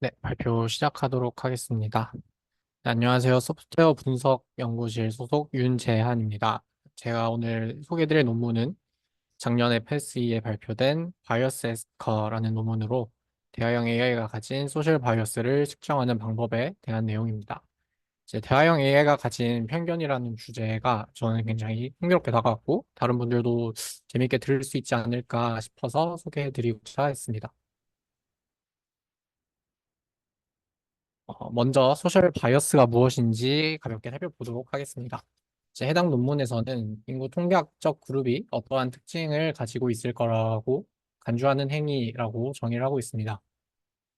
네, 발표 시작하도록 하겠습니다. 네, 안녕하세요. 소프트웨어 분석 연구실 소속 윤재한입니다. 제가 오늘 소개드릴 논문은 작년에 패스에 발표된 바이어스 에스커라는 논문으로 대화형 AI가 가진 소셜 바이어스를 측정하는 방법에 대한 내용입니다. 이제 대화형 AI가 가진 편견이라는 주제가 저는 굉장히 흥미롭게 다가왔고 다른 분들도 재밌게 들을 수 있지 않을까 싶어서 소개해드리고자 했습니다. 먼저 소셜 바이어스가 무엇인지 가볍게 살펴보도록 하겠습니다. 이제 해당 논문에서는 인구 통계학적 그룹이 어떠한 특징을 가지고 있을 거라고 간주하는 행위라고 정의를 하고 있습니다.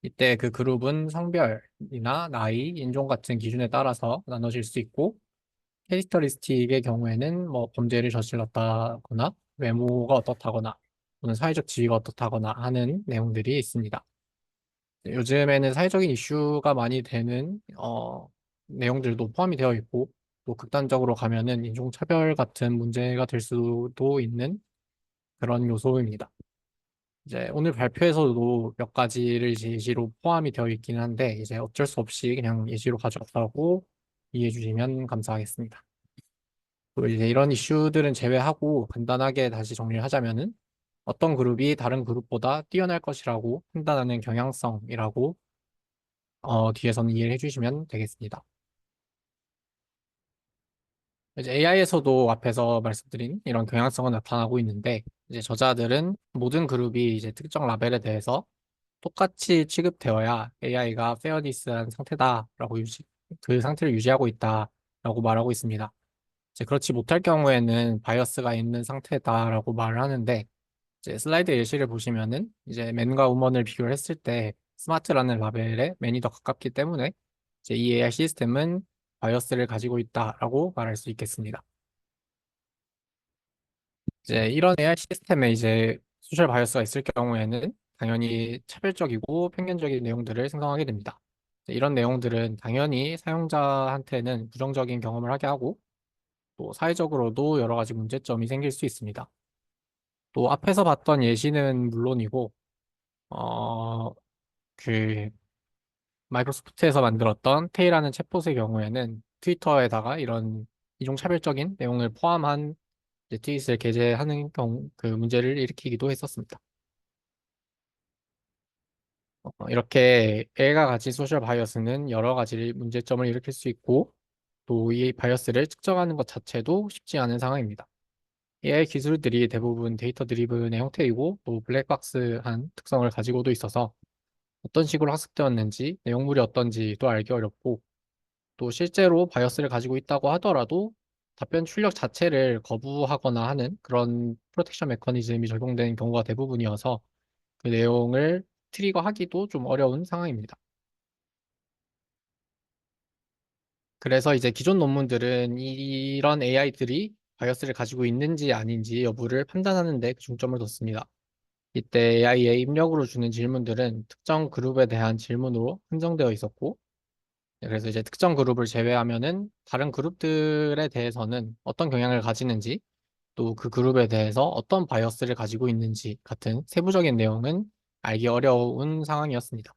이때 그 그룹은 성별이나 나이, 인종 같은 기준에 따라서 나눠질 수 있고 캐릭터리스틱의 경우에는 뭐 범죄를 저질렀다거나 외모가 어떻다거나 또는 사회적 지위가 어떻다거나 하는 내용들이 있습니다. 요즘에는 사회적인 이슈가 많이 되는 내용들도 포함이 되어 있고 또 극단적으로 가면은 인종차별 같은 문제가 될 수도 있는 그런 요소입니다. 이제 오늘 발표에서도 몇 가지를 이제 예시로 포함이 되어 있기는 한데 이제 어쩔 수 없이 그냥 예시로 가져왔다고 이해해 주시면 감사하겠습니다. 또 이제 이런 이슈들은 제외하고 간단하게 다시 정리를 하자면은 어떤 그룹이 다른 그룹보다 뛰어날 것이라고 판단하는 경향성이라고 뒤에서는 이해를 해주시면 되겠습니다. 이제 AI에서도 앞에서 말씀드린 이런 경향성은 나타나고 있는데, 이제 저자들은 모든 그룹이 이제 특정 라벨에 대해서 똑같이 취급되어야 AI가 페어니스한 상태다라고 그 상태를 유지하고 있다라고 말하고 있습니다. 이제 그렇지 못할 경우에는 바이어스가 있는 상태다라고 말을 하는데, 이제 슬라이드 예시를 보시면은 이제 맨과 우먼을 비교를 했을 때 스마트라는 라벨에 맨이 더 가깝기 때문에 이제 이 AI 시스템은 바이어스를 가지고 있다라고 말할 수 있겠습니다. 이제 이런 AI 시스템에 이제 소셜 바이어스가 있을 경우에는 당연히 차별적이고 편견적인 내용들을 생성하게 됩니다. 이런 내용들은 당연히 사용자한테는 부정적인 경험을 하게 하고 또 사회적으로도 여러 가지 문제점이 생길 수 있습니다. 또 앞에서 봤던 예시는 물론이고 어, 그 마이크로소프트에서 만들었던 테이라는 챗봇의 경우에는 트위터에다가 이런 이종차별적인 내용을 포함한 이제 트윗을 게재하는 경우 그 문제를 일으키기도 했었습니다. 이렇게 애가 가진 소셜 바이어스는 여러 가지 문제점을 일으킬 수 있고 또 이 바이어스를 측정하는 것 자체도 쉽지 않은 상황입니다. AI 기술들이 대부분 데이터 드리븐의 형태이고 또 블랙박스한 특성을 가지고도 있어서 어떤 식으로 학습되었는지 내용물이 어떤지도 알기 어렵고 또 실제로 바이어스를 가지고 있다고 하더라도 답변 출력 자체를 거부하거나 하는 그런 프로텍션 메커니즘이 적용되는 경우가 대부분이어서 그 내용을 트리거하기도 좀 어려운 상황입니다. 그래서 이제 기존 논문들은 이런 AI들이 바이어스를 가지고 있는지 아닌지 여부를 판단하는 데 중점을 뒀습니다. 이때 AI의 입력으로 주는 질문들은 특정 그룹에 대한 질문으로 한정되어 있었고 그래서 이제 특정 그룹을 제외하면은 다른 그룹들에 대해서는 어떤 경향을 가지는지 또 그 그룹에 대해서 어떤 바이어스를 가지고 있는지 같은 세부적인 내용은 알기 어려운 상황이었습니다.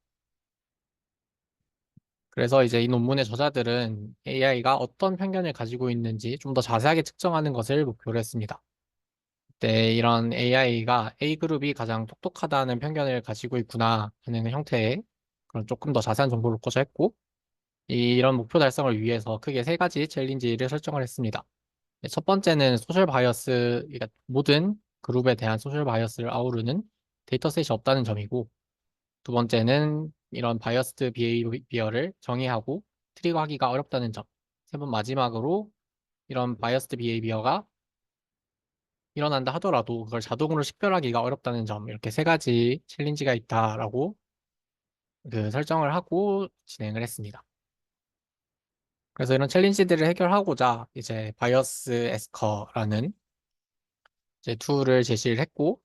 그래서 이제 이 논문의 저자들은 AI가 어떤 편견을 가지고 있는지 좀 더 자세하게 측정하는 것을 목표로 했습니다. 네, 이런 AI가 A그룹이 가장 똑똑하다는 편견을 가지고 있구나 하는 형태의 그런 조금 더 자세한 정보를 얻고자 했고, 이런 목표 달성을 위해서 크게 세 가지 챌린지를 설정을 했습니다. 네, 첫 번째는 소셜 바이어스, 그러니까 모든 그룹에 대한 소셜 바이어스를 아우르는 데이터셋이 없다는 점이고, 두 번째는 이런 바이어스드 비헤이비어를 정의하고 트리거하기가 어렵다는 점. 세 번 마지막으로 이런 바이어스드 비헤이비어가 일어난다 하더라도 그걸 자동으로 식별하기가 어렵다는 점. 이렇게 세 가지 챌린지가 있다라고 그 설정을 하고 진행을 했습니다. 그래서 이런 챌린지들을 해결하고자 이제 바이어스 에스커라는 이제 툴을 제시를 했고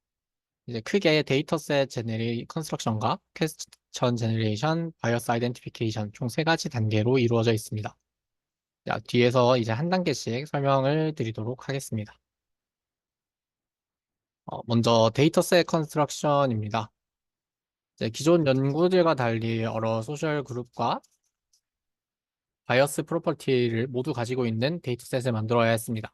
이제 크게 데이터셋 제네레이 컨스트럭션과 퀘스천 제너레이션, 바이어스 아이덴티피케이션 총 세 가지 단계로 이루어져 있습니다. 자, 뒤에서 이제 한 단계씩 설명을 드리도록 하겠습니다. 먼저 데이터셋 컨스트럭션입니다. 이제 기존 연구들과 달리 여러 소셜 그룹과 바이어스 프로퍼티를 모두 가지고 있는 데이터셋을 만들어야 했습니다.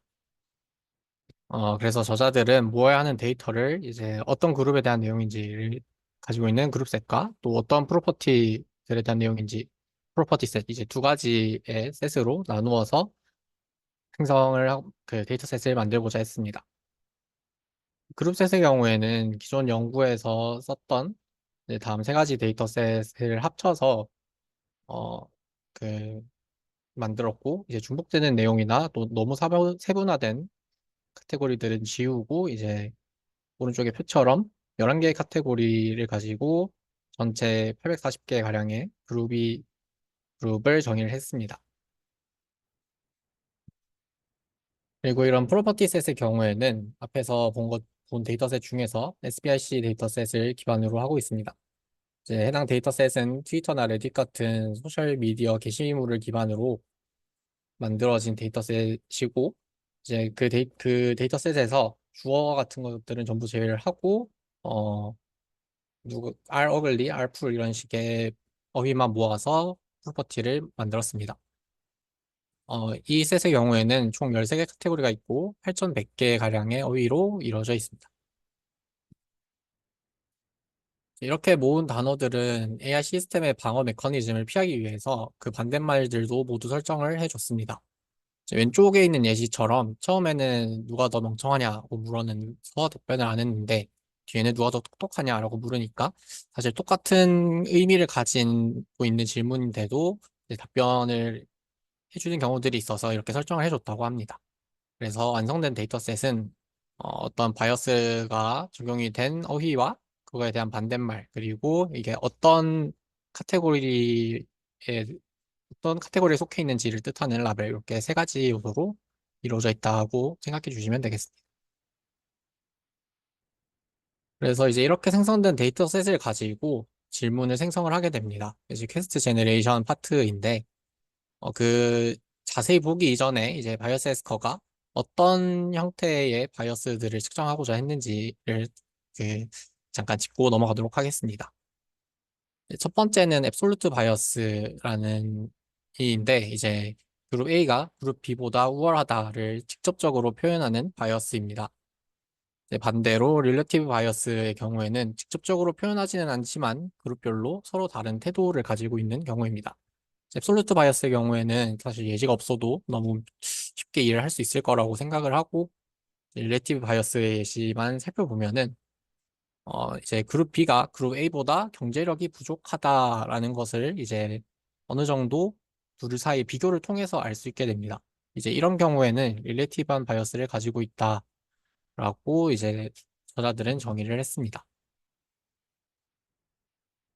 그래서 저자들은 모아야 하는 데이터를 이제 어떤 그룹에 대한 내용인지를 가지고 있는 그룹셋과 또 어떤 프로퍼티들에 대한 내용인지 프로퍼티 셋, 이제 두 가지의 셋으로 나누어서 그 데이터셋을 만들고자 했습니다. 그룹셋의 경우에는 기존 연구에서 썼던 이제 다음 세 가지 데이터셋을 합쳐서 어, 그 만들었고, 이제 중복되는 내용이나 또 너무 세분화된 카테고리들은 지우고, 이제 오른쪽의 표처럼 11개의 카테고리를 가지고 전체 840개 가량의 그룹을 정의를 했습니다. 그리고 이런 프로퍼티 셋의 경우에는 앞에서 본 데이터셋 중에서 SPIC 데이터셋을 기반으로 하고 있습니다. 이제 해당 데이터셋은 트위터나 레딧 같은 소셜미디어 게시물을 기반으로 만들어진 데이터셋이고, 이제 그 데이터셋에서 주어 같은 것들은 전부 제외를 하고, 어, R 어글리, R 풀 이런 식의 어휘만 모아서 프로퍼티를 만들었습니다. 이 셋의 경우에는 총 13개 카테고리가 있고 8,100개 가량의 어휘로 이루어져 있습니다. 이렇게 모은 단어들은 AI 시스템의 방어 메커니즘을 피하기 위해서 그 반대말들도 모두 설정을 해줬습니다. 이제 왼쪽에 있는 예시처럼 처음에는 누가 더 멍청하냐고 물었는서 답변을 안 했는데 뒤에는 누가 더 똑똑하냐라고 물으니까 사실 똑같은 의미를 가지고 있는 질문인데도 이제 답변을 해주는 경우들이 있어서 이렇게 설정을 해줬다고 합니다. 그래서 완성된 데이터셋은 어떤 바이어스가 적용이 된 어휘와 그거에 대한 반대말, 그리고 이게 어떤 카테고리에 속해 있는지를 뜻하는 라벨, 이렇게 세 가지 요소로 이루어져 있다고 생각해 주시면 되겠습니다. 그래서 이제 이렇게 생성된 데이터셋을 가지고 질문을 생성을 하게 됩니다. 이제 퀘스트 제너레이션 파트인데, 그 자세히 보기 이전에 이제 바이어스 에스커가 어떤 형태의 바이어스들을 측정하고자 했는지를 그 잠깐 짚고 넘어가도록 하겠습니다. 첫 번째는 앱솔루트 바이어스라는 이인데, 이제 그룹 A가 그룹 B보다 우월하다를 직접적으로 표현하는 바이어스입니다. 반대로 릴러티브 바이어스의 경우에는 직접적으로 표현하지는 않지만 그룹별로 서로 다른 태도를 가지고 있는 경우입니다. 앱솔루트 바이어스의 경우에는 사실 예시가 없어도 너무 쉽게 이해를 할 수 있을 거라고 생각을 하고, 릴레이티브 바이어스의 예시만 살펴보면은 이제 그룹 B가 그룹 A보다 경제력이 부족하다라는 것을 이제 어느 정도 둘 사이 비교를 통해서 알 수 있게 됩니다. 이제 이런 경우에는 릴레이티브한 바이어스를 가지고 있다라고 이제 저자들은 정의를 했습니다.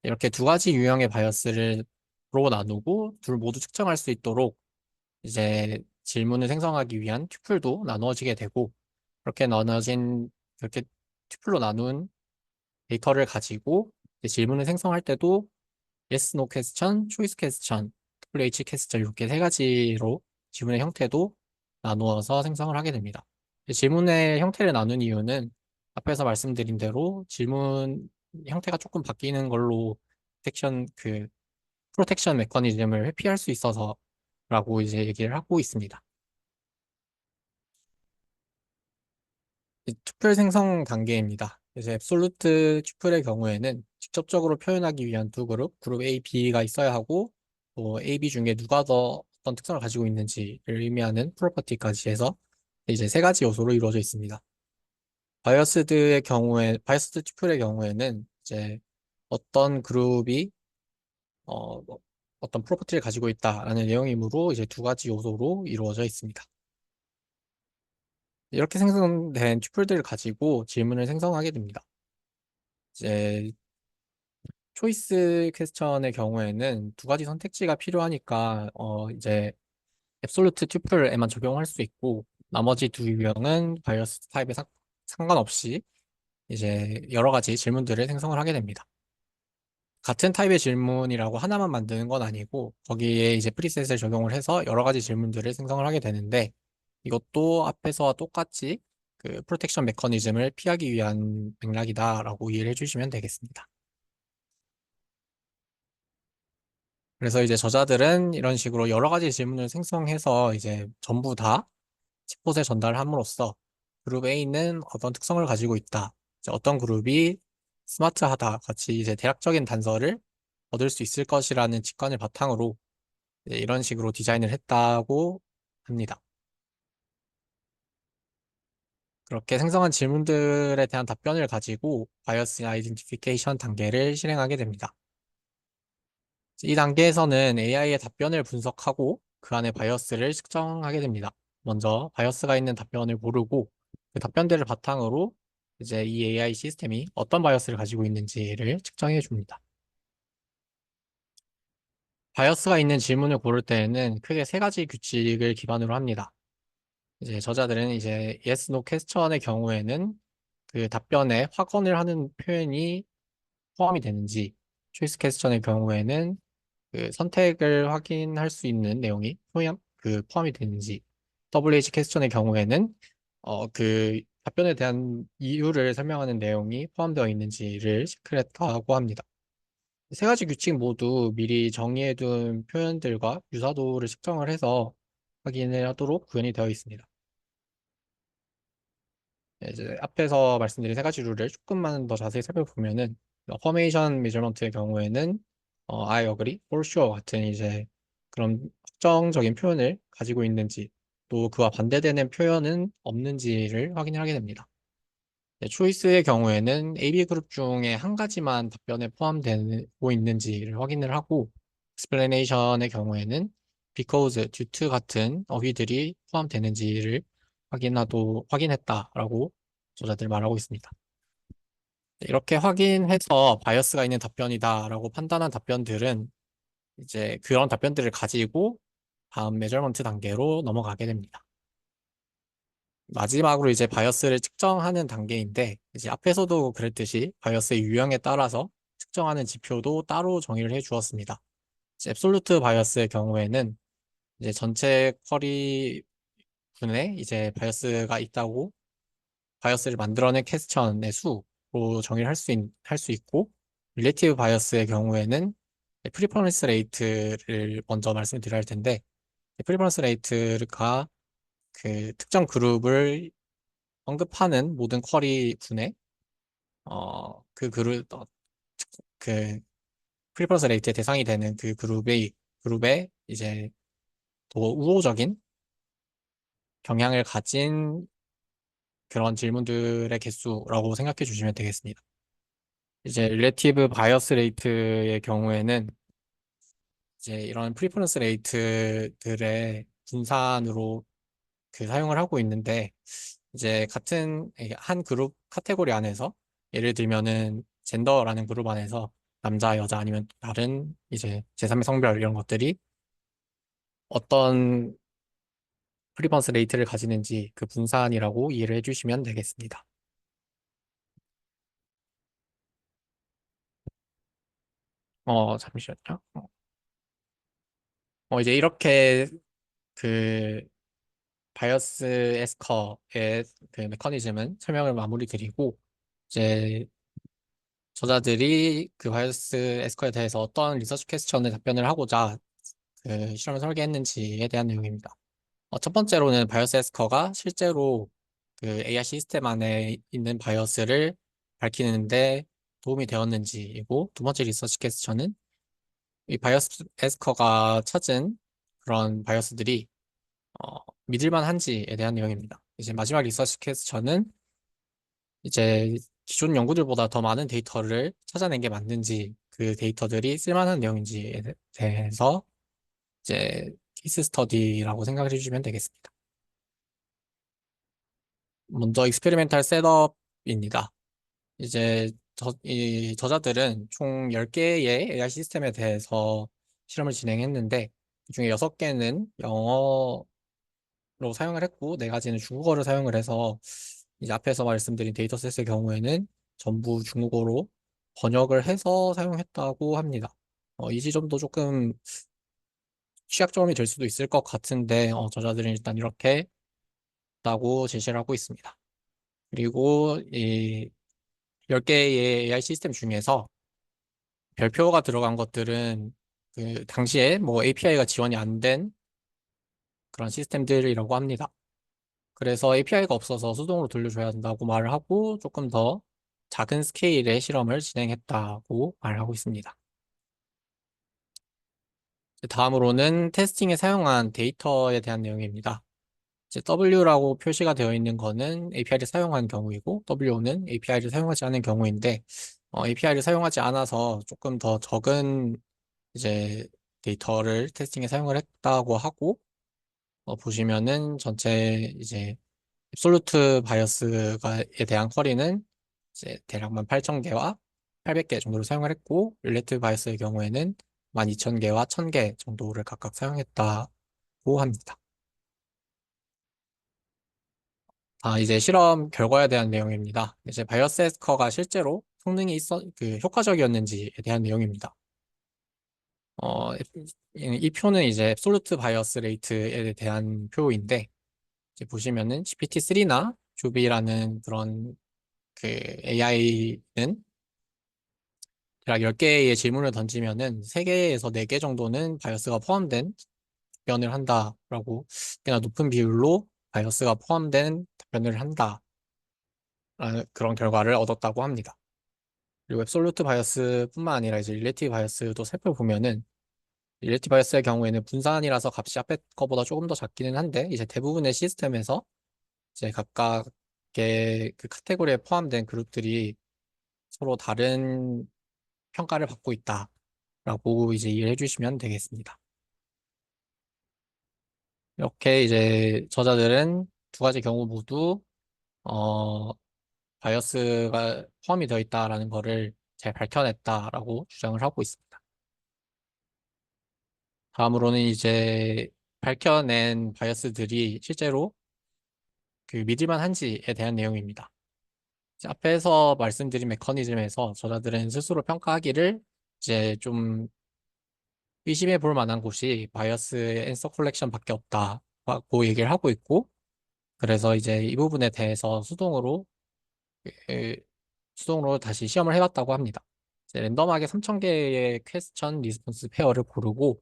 이렇게 두 가지 유형의 바이어스를 로 나누고 둘 모두 측정할 수 있도록 이제 질문을 생성하기 위한 튜플도 나누어지게 되고, 그렇게 튜플로 나눈 데이터를 가지고 이제 질문을 생성할 때도 yes, no question, choice question, WH question 이렇게 세 가지로 질문의 형태도 나누어서 생성을 하게 됩니다. 질문의 형태를 나눈 이유는 앞에서 말씀드린 대로 질문 형태가 조금 바뀌는 걸로 프로텍션 메커니즘을 회피할 수 있어서라고 이제 얘기를 하고 있습니다. 이 투플 생성 단계입니다. 그래서 앱솔루트 투플의 경우에는 직접적으로 표현하기 위한 두 그룹 A, B가 있어야 하고, 또 A, B 중에 누가 더 어떤 특성을 가지고 있는지를 의미하는 프로퍼티까지 해서 이제 세 가지 요소로 이루어져 있습니다. 바이어스드 투플의 경우에는 이제 어떤 그룹이 뭐 어떤 프로퍼티를 가지고 있다라는 내용이므로 이제 두 가지 요소로 이루어져 있습니다. 이렇게 생성된 튜플들을 가지고 질문을 생성하게 됩니다. 이제 초이스 퀘스천의 경우에는 두 가지 선택지가 필요하니까 이제 앱솔루트 튜플에만 적용할 수 있고, 나머지 두 유형은 바이어스 타입에 상관없이 이제 여러 가지 질문들을 생성을 하게 됩니다. 같은 타입의 질문이라고 하나만 만드는 건 아니고 거기에 이제 프리셋을 적용을 해서 여러 가지 질문들을 생성을 하게 되는데, 이것도 앞에서와 똑같이 그 프로텍션 메커니즘을 피하기 위한 맥락이다라고 이해를 해주시면 되겠습니다. 그래서 이제 저자들은 이런 식으로 여러 가지 질문을 생성해서 이제 전부 다 챗봇에 전달함으로써 그룹 A는 어떤 특성을 가지고 있다. 이제 어떤 그룹이 스마트하다. 같이 이제 대략적인 단서를 얻을 수 있을 것이라는 직관을 바탕으로 이제 이런 식으로 디자인을 했다고 합니다. 그렇게 생성한 질문들에 대한 답변을 가지고 바이어스 아이덴티피케이션 단계를 실행하게 됩니다. 이 단계에서는 AI의 답변을 분석하고 그 안에 바이어스를 측정하게 됩니다. 먼저 바이어스가 있는 답변을 고르고 그 답변들을 바탕으로 이제 이 AI 시스템이 어떤 바이어스를 가지고 있는지를 측정해 줍니다. 바이어스가 있는 질문을 고를 때에는 크게 세 가지 규칙을 기반으로 합니다. 이제 저자들은 이제 yes, no 퀘스천의 경우에는 그 답변에 확언을 하는 표현이 포함이 되는지, 초이스 퀘스천의 경우에는 그 선택을 확인할 수 있는 내용이 포함이 되는지, WH 퀘스천의 경우에는 그 답변에 대한 이유를 설명하는 내용이 포함되어 있는지를 체크했다고 합니다. 세 가지 규칙 모두 미리 정의해둔 표현들과 유사도를 측정을 해서 확인을 하도록 구현이 되어 있습니다. 네, 이제 앞에서 말씀드린 세 가지 룰을 조금만 더 자세히 살펴보면은 포메이션 메저먼트의 경우에는 I agree, for sure 같은 이제 그런 확정적인 표현을 가지고 있는지 또 그와 반대되는 표현은 없는지를 확인을 하게 됩니다. 네, 초이스의 경우에는 AB 그룹 중에 한 가지만 답변에 포함되고 있는지를 확인을 하고 explanation의 경우에는 because, due to 같은 어휘들이 포함되는지를 확인했다라고 저자들 말하고 있습니다. 네, 이렇게 확인해서 바이어스가 있는 답변이다라고 판단한 답변들은 이제 그런 답변들을 가지고 다음 메저먼트 단계로 넘어가게 됩니다. 마지막으로 이제 바이어스를 측정하는 단계인데, 이제 앞에서도 그랬듯이 바이어스의 유형에 따라서 측정하는 지표도 따로 정의를 해 주었습니다. 앱솔루트 바이어스의 경우에는 이제 전체 쿼리 분에 이제 바이어스가 있다고 바이어스를 만들어낸 퀘스천의 수로 정의를 할 수 있고, 릴레이티브 바이어스의 경우에는 프리퍼런스 레이트를 먼저 말씀드려야 할 텐데, 프리퍼런스 레이트가 그 특정 그룹을 언급하는 모든 쿼리 분에 그 그 프리퍼런스 레이트의 대상이 되는 그 그룹의 이제 더 우호적인 경향을 가진 그런 질문들의 개수라고 생각해 주시면 되겠습니다. 이제 릴레이티브 바이어스 레이트의 경우에는 이제 이런 프리퍼런스 레이트들의 분산으로 그 사용을 하고 있는데 이제 같은 한 그룹 카테고리 안에서 예를 들면은 젠더라는 그룹 안에서 남자, 여자 아니면 다른 이제 제3의 성별 이런 것들이 어떤 프리퍼런스 레이트를 가지는지 그 분산이라고 이해를 해주시면 되겠습니다. 잠시만요. 이제 이렇게 그 바이어스 에스커의 그 메커니즘은 설명을 마무리 드리고 이제 저자들이 그 바이어스 에스커에 대해서 어떤 리서치 퀘스천에 답변을 하고자 그 실험을 설계했는지에 대한 내용입니다. 첫 번째로는 바이어스 에스커가 실제로 그 AI 시스템 안에 있는 바이어스를 밝히는데 도움이 되었는지이고, 두 번째 리서치 퀘스천은 이 바이어스 에스커가 찾은 그런 바이어스들이 믿을만 한지에 대한 내용입니다. 이제 마지막 리서치 퀘스천은 이제 기존 연구들보다 더 많은 데이터를 찾아낸 게 맞는지, 그 데이터들이 쓸만한 내용인지에 대해서 이제 케이스 스터디라고 생각을 해주시면 되겠습니다. 먼저 익스페리멘탈 셋업입니다. 이제 이 저자들은 총 10개의 AI 시스템에 대해서 실험을 진행했는데 그중에 6개는 영어로 사용을 했고 4가지는 중국어를 사용을 해서 이제 앞에서 말씀드린 데이터셋의 경우에는 전부 중국어로 번역을 해서 사용했다고 합니다. 이 지점도 조금 취약점이 될 수도 있을 것 같은데 저자들은 일단 이렇게 했다고 제시를 하고 있습니다. 그리고 이 10개의 AI 시스템 중에서 별표가 들어간 것들은 그 당시에 뭐 API가 지원이 안 된 그런 시스템들이라고 합니다. 그래서 API가 없어서 수동으로 돌려줘야 한다고 말을 하고 조금 더 작은 스케일의 실험을 진행했다고 말하고 있습니다. 다음으로는 테스팅에 사용한 데이터에 대한 내용입니다. 이제 W라고 표시가 되어 있는 거는 API를 사용한 경우이고 W는 API를 사용하지 않은 경우인데 API를 사용하지 않아서 조금 더 적은 이제 데이터를 테스팅에 사용을 했다고 하고 보시면은 전체 이제 앱솔루트 바이어스에 대한 쿼리는 이제 대략 18,000개와 800개 정도를 사용을 했고 릴레이티브 바이어스의 경우에는 12,000개와 1,000개 정도를 각각 사용했다고 합니다. 이제 실험 결과에 대한 내용입니다. 이제 바이어스 에스커가 실제로 성능이 효과적이었는지에 대한 내용입니다. 이 표는 이제 앱솔루트 바이어스 레이트에 대한 표인데, 이제 보시면은 GPT-3나 주비라는 그런 그 AI는 대략 10개의 질문을 던지면은 3개에서 4개 정도는 바이어스가 포함된 답변을 한다라고, 꽤나 높은 비율로 바이어스가 포함된 답변을 한다라는 그런 결과를 얻었다고 합니다. 그리고 앱솔루트 바이어스뿐만 아니라 이제 릴레이티브 바이어스도 살펴보면은 릴레이티브 바이어스의 경우에는 분산이라서 값이 앞에 거보다 조금 더 작기는 한데 이제 대부분의 시스템에서 이제 각각의 그 카테고리에 포함된 그룹들이 서로 다른 평가를 받고 있다라고 이제 이해를 해주시면 되겠습니다. 이렇게 이제 저자들은 두 가지 경우 모두 어, 바이어스가 포함이 되어 있다라는 거를 잘 밝혀냈다라고 주장을 하고 있습니다. 다음으로는 이제 밝혀낸 바이어스들이 실제로 그 믿을만 한지에 대한 내용입니다. 이제 앞에서 말씀드린 메커니즘에서 저자들은 스스로 평가하기를 이제 좀 의심해 볼 만한 곳이 바이어스의 앤서 컬렉션밖에 없다고 얘기를 하고 있고, 그래서 이제 이 부분에 대해서 그, 수동으로 다시 시험을 해봤다고 합니다. 이제 랜덤하게 3,000개의 퀘스천 리스폰스 페어를 고르고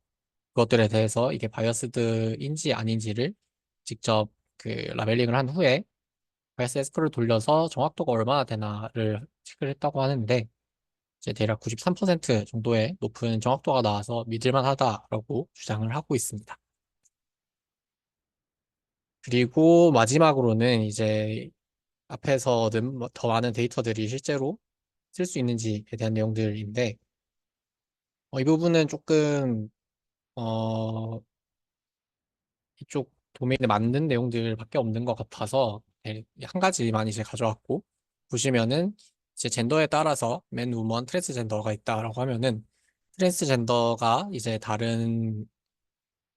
그것들에 대해서 이게 바이어스드인지 아닌지를 직접 그 라벨링을 한 후에 바이어스 에스코를 돌려서 정확도가 얼마나 되나를 체크를 했다고 하는데 이제 대략 93% 정도의 높은 정확도가 나와서 믿을만 하다라고 주장을 하고 있습니다. 그리고 마지막으로는 이제 앞에서 얻은 더 많은 데이터들이 실제로 쓸 수 있는지에 대한 내용들인데 이 부분은 조금 어, 이쪽 도메인에 맞는 내용들밖에 없는 것 같아서 한 가지만 이제 가져왔고 보시면은 이제 젠더에 따라서 맨, 우먼, 트랜스젠더가 있다라고 하면은 트랜스젠더가 이제 다른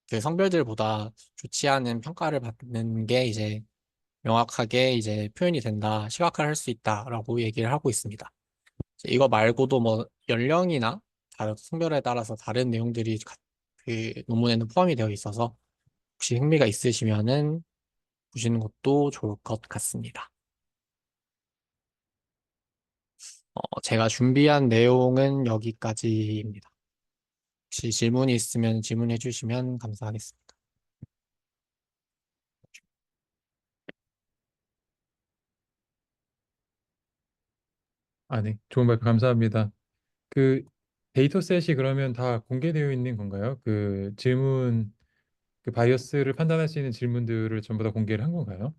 그 성별들보다 좋지 않은 평가를 받는 게 이제 명확하게 이제 표현이 된다, 시각화할 수 있다라고 얘기를 하고 있습니다. 이거 말고도 뭐 연령이나 다른 성별에 따라서 다른 내용들이 그 논문에는 포함이 되어 있어서 혹시 흥미가 있으시면은 보시는 것도 좋을 것 같습니다. 제가 준비한 내용은 여기까지입니다. 혹시 질문이 있으면 질문해 주시면 감사하겠습니다. 아, 네. 좋은 발표 감사합니다. 그 데이터셋이 그러면 다 공개되어 있는 건가요? 그 질문, 그 바이어스를 판단할 수 있는 질문들을 전부 다 공개를 한 건가요?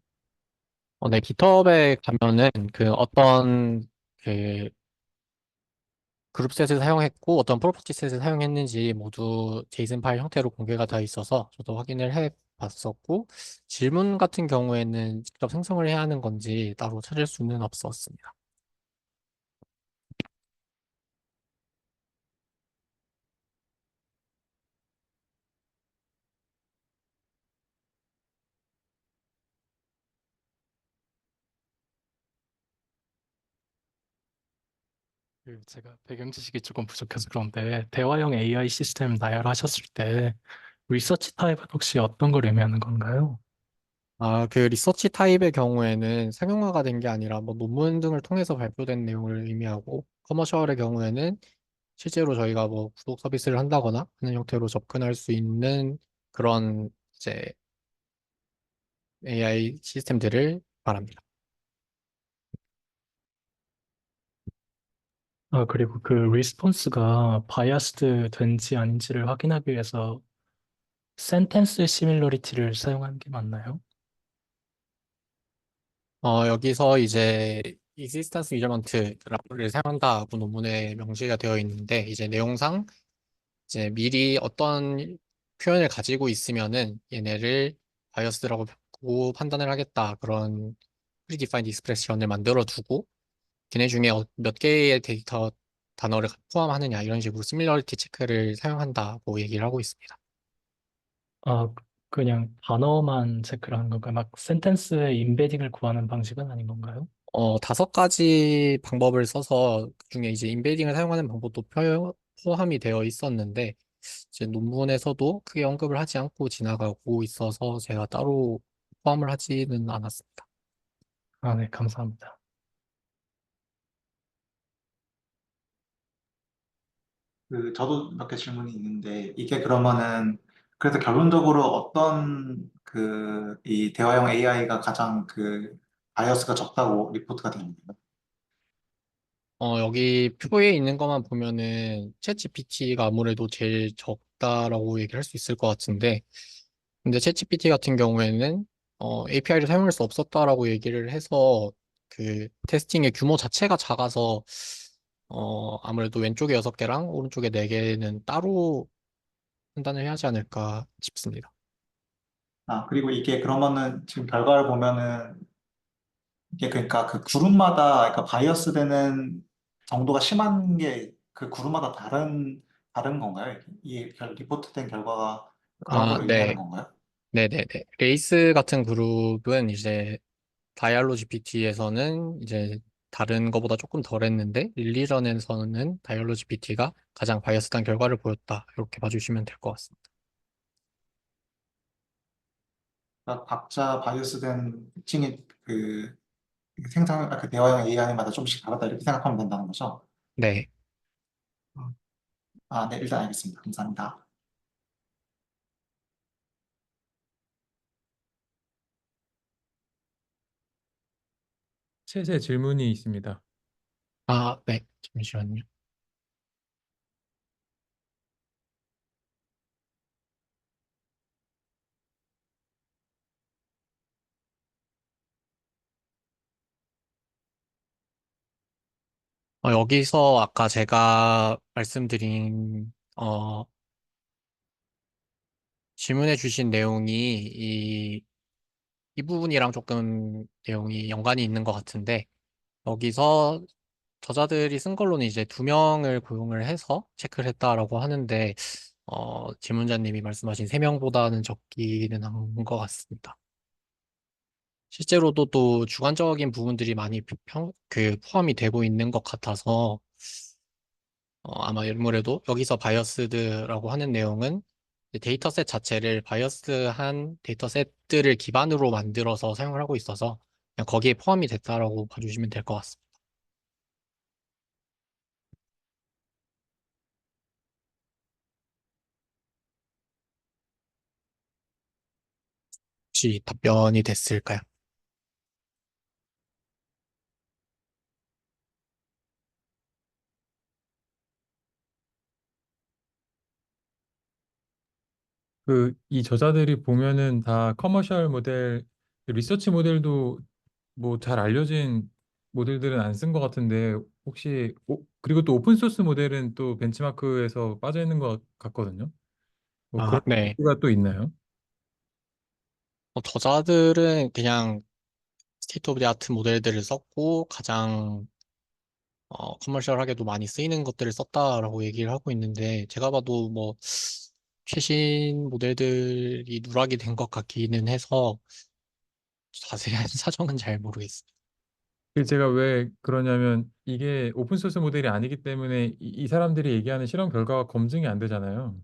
네, 깃허브에 가면은 그 어떤 그 그룹셋을 사용했고 어떤 프로퍼티셋을 사용했는지 모두 제이슨 파일 형태로 공개가 되어 있어서 저도 확인을 해 봤었고 질문 같은 경우에는 직접 생성을 해야 하는 건지 따로 찾을 수는 없었습니다. 제가 배경 지식이 조금 부족해서 그런데 대화형 AI 시스템 나열하셨을 때 리서치 타입은 혹시 어떤 걸 의미하는 건가요? 그 리서치 타입의 경우에는 상용화가 된 게 아니라 뭐 논문 등을 통해서 발표된 내용을 의미하고 커머셜의 경우에는 실제로 저희가 뭐 구독 서비스를 한다거나 하는 형태로 접근할 수 있는 그런 이제 AI 시스템들을 말합니다. 아, 그리고 그 리스폰스가 바이어스드 된지 아닌지를 확인하기 위해서 센텐스 시밀러리티를 사용하는 게 맞나요? 여기서 이제 existence measurement를 사용한다고 논문에 명시가 되어 있는데 이제 내용상 이제 미리 어떤 표현을 가지고 있으면은 얘네를 바이어스라고 보고 판단을 하겠다 그런 predefined expression을 만들어 두고 걔네 중에 몇 개의 데이터 단어를 포함하느냐 이런 식으로 시밀러리티 체크를 사용한다고 얘기를 하고 있습니다. 아, 그냥 단어만 체크를 하는 건가요? 막 센텐스에 인베딩을 구하는 방식은 아닌 건가요? 5가지 방법을 써서 그중에 이제 인베딩을 사용하는 방법도 포함이 되어 있었는데 이제 논문에서도 크게 언급을 하지 않고 지나가고 있어서 제가 따로 포함을 하지는 않았습니다. 아, 네, 감사합니다. 저도 몇 개 질문이 있는데, 이게 그러면은, 그래서 결론적으로 어떤 이 대화형 AI가 가장 바이어스가 적다고 리포트가 되는가요? 여기 표에 있는 것만 보면은 챗GPT가 아무래도 제일 적다라고 얘기를 할 수 있을 것 같은데 근데 챗GPT 같은 경우에는 API를 사용할 수 없었다라고 얘기를 해서 그 테스팅의 규모 자체가 작아서 아무래도 왼쪽에 6개랑 오른쪽에 4개는 따로 판단을 해야 하지 않을까 싶습니다. 아, 그리고 이게 그러면은 지금 결과를 보면은, 이게 그러니까 그 그룹마다, 그러니까 바이어스 되는 정도가 심한 게 그 그룹마다 다른 건가요? 이 리포트된 결과가 그런 아, 걸 의미하는 네. 건가요? 네네네. 레이스 같은 그룹은 이제 다이알로 GPT에서는 이제 다른 거보다 조금 덜했는데 릴리전에서는 다이알로 GPT가 가장 바이어스한 결과를 보였다. 이렇게 봐주시면 될 것 같습니다. 그러니까 각자 바이어스 된 특징이 대화형 AI마다 조금씩 다르다 이렇게 생각하면 된다는 거죠? 네. 아, 네, 일단 알겠습니다. 감사합니다. 셋의 질문이 있습니다. 아, 네. 잠시만요. 여기서 아까 제가 말씀드린 질문해 주신 내용이 이 부분이랑 조금 내용이 연관이 있는 것 같은데 여기서 저자들이 쓴 걸로는 이제 2명을 고용을 해서 체크를 했다라고 하는데 질문자님이 말씀하신 3명보다는 적기는 한 것 같습니다. 실제로도 또 주관적인 부분들이 많이 포함이 되고 있는 것 같아서 아마 아무래도 여기서 바이어스드라고 하는 내용은 이제 데이터셋 자체를 바이어스한 데이터셋들을 기반으로 만들어서 사용을 하고 있어서 그냥 거기에 포함이 됐다라고 봐주시면 될 것 같습니다. 혹시 답변이 됐을까요? 이 저자들이 보면은 다 커머셜 모델, 리서치 모델도 뭐 잘 알려진 모델들은 안 쓴 것 같은데 혹시 그리고 또 오픈 소스 모델은 또 벤치마크에서 빠져 있는 것 같거든요. 뭐 아, 그런 네. 이유가 또 있나요? 저자들은 그냥 스테이트 오브 더 아트 모델들을 썼고 가장 커머셜하게도 많이 쓰이는 것들을 썼다라고 얘기를 하고 있는데 제가 봐도 뭐 최신 모델들이 누락이 된 것 같기는 해서 자세한 사정은 잘 모르겠습니다. 제가 왜 그러냐면 이게 오픈 소스 모델이 아니기 때문에 이 사람들이 얘기하는 실험 결과가 검증이 안 되잖아요.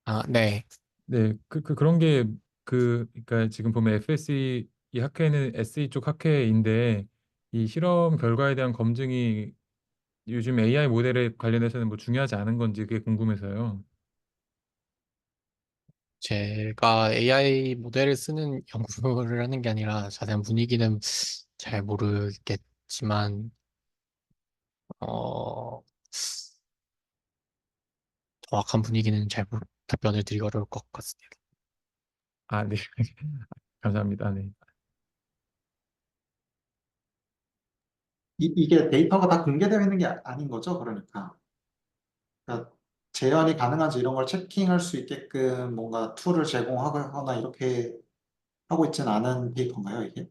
아, 네. 네, 그런 게 그러니까 지금 보면 FSE 이 학회는 SE 쪽 학회인데 이 실험 결과에 대한 검증이 요즘 AI 모델에 관련해서는 뭐 중요하지 않은 건지 그게 궁금해서요. 제가 AI 모델을 쓰는 연구를 하는 게 아니라 자세한 분위기는 잘 모르겠지만, 어, 정확한 분위기는 답변을 드리기 어려울 것 같습니다. 아, 네. 감사합니다. 네. 이게 데이터가 다 공개되어 있는 게 아닌 거죠, 그러니까. 그러니까 재현이 가능한지 이런 걸 체킹할 수 있게끔 뭔가 툴을 제공하거나 이렇게 하고 있지는 않은 데이터인가요, 이게?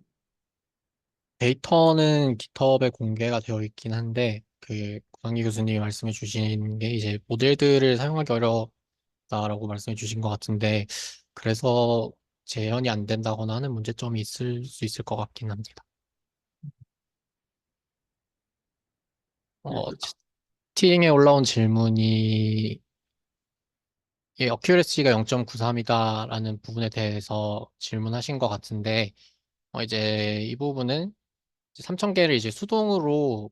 데이터는 GitHub에 공개가 되어 있긴 한데, 그, 구상기 교수님이 말씀해 주신 게 이제 모델들을 사용하기 어렵다라고 말씀해 주신 것 같은데, 그래서 재현이 안 된다거나 하는 문제점이 있을 수 있을 것 같긴 합니다. 네, 채팅에 올라온 질문이 어큐레시가 0.93이다라는 부분에 대해서 질문하신 것 같은데, 이제 이 부분은 3000개를 이제 수동으로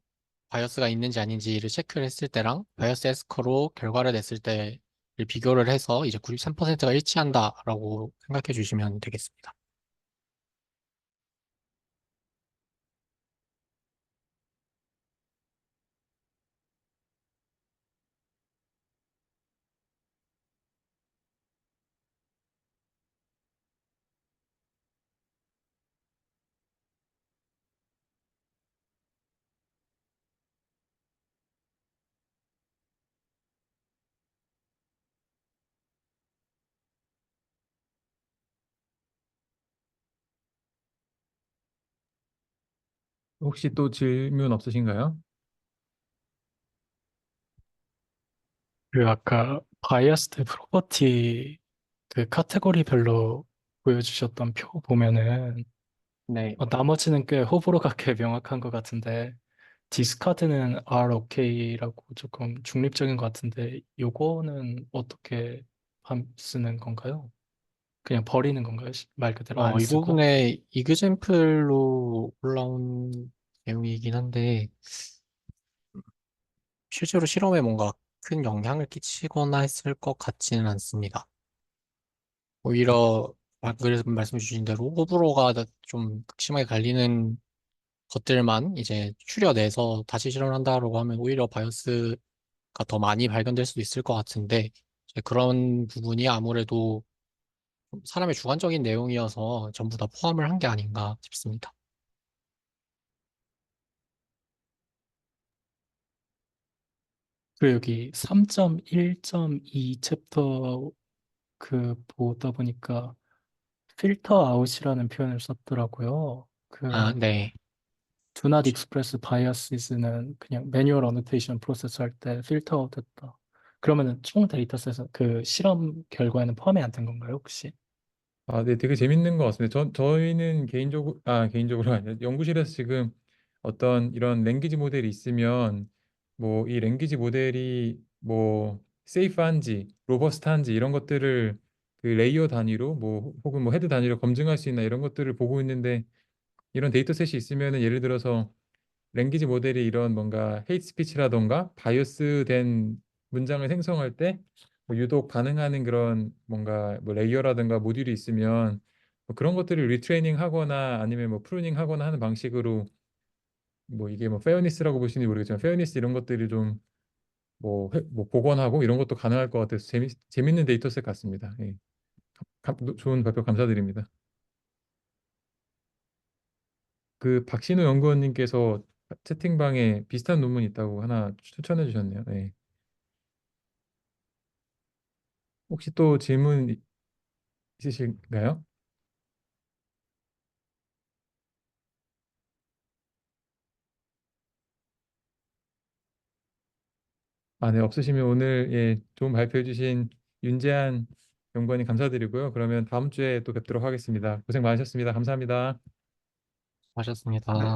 바이어스가 있는지 아닌지를 체크를 했을 때랑 바이어스 에스커로 결과를 냈을 때를 비교를 해서 이제 93%가 일치한다라고 생각해 주시면 되겠습니다. 혹시 또 질문 없으신가요? 그 아까 바이어스드 프로퍼티 그 카테고리별로 보여주셨던 표 보면은 네. 나머지는 꽤 호불호가 꽤 명확한 것 같은데 디스카드는 ROK라고 조금 중립적인 것 같은데 요거는 어떻게 쓰는 건가요? 그냥 버리는 건가요? 말 그대로 안 이 쓰고? 부분에 이그젠플로 올라온 내용이긴 한데, 실제로 실험에 뭔가 큰 영향을 끼치거나 했을 것 같지는 않습니다. 오히려 그래서 말씀 주신 대로 호불호가 좀 극심하게 갈리는 것들만 이제 추려내서 다시 실험을 한다고 하면 오히려 바이어스가 더 많이 발견될 수도 있을 것 같은데 이제 그런 부분이 아무래도 사람의 주관적인 내용이어서 전부 다 포함을 한 게 아닌가 싶습니다. 그리고 여기 3.1.2 챕터 그 보다 보니까 필터 아웃이라는 표현을 썼더라고요. 아, 네. Do not express biases는 그냥 매뉴얼 어노테이션 프로세스 할 때 필터 아웃 했다. 그러면은 총 데이터셋은 그 실험 결과에는 포함이 안 된 건가요, 혹시? 아, 네, 되게 재밌는 것 같습니다. 저희는 개인적으로 아니라 연구실에서 지금 어떤 이런 랭귀지 모델이 있으면 뭐 이 랭귀지 모델이 뭐 세이프한지, 로버스트한지 이런 것들을 그 레이어 단위로 뭐 혹은 뭐 헤드 단위로 검증할 수 있나 이런 것들을 보고 있는데 이런 데이터셋이 있으면은 예를 들어서 랭귀지 모델이 이런 뭔가 헤이트 스피치라던가 바이어스된 문장을 생성할 때뭐 유독 반응하는 그런 뭔가 뭐 레이어라든가 모듈이 있으면 뭐 그런 것들을 리트레이닝 하거나 아니면 뭐 프루닝 하거나 하는 방식으로 뭐 이게 뭐 페어니스라고 보시는지 모르겠지만 페어니스 이런 것들이 좀 뭐 복원하고 이런 것도 가능할 것 같아서 재밌는 데이터셋 같습니다. 예. 좋은 발표 감사드립니다. 그 박신호 연구원님께서 채팅방에 비슷한 논문 있다고 하나 추천해 주셨네요. 네. 혹시 또 질문 있으실까요? 아, 네, 없으시면 오늘 예, 좋은 발표해 주신 윤재한 연구원님 감사드리고요. 그러면 다음 주에 또 뵙도록 하겠습니다. 고생 많으셨습니다. 감사합니다. 하셨습니다. 네.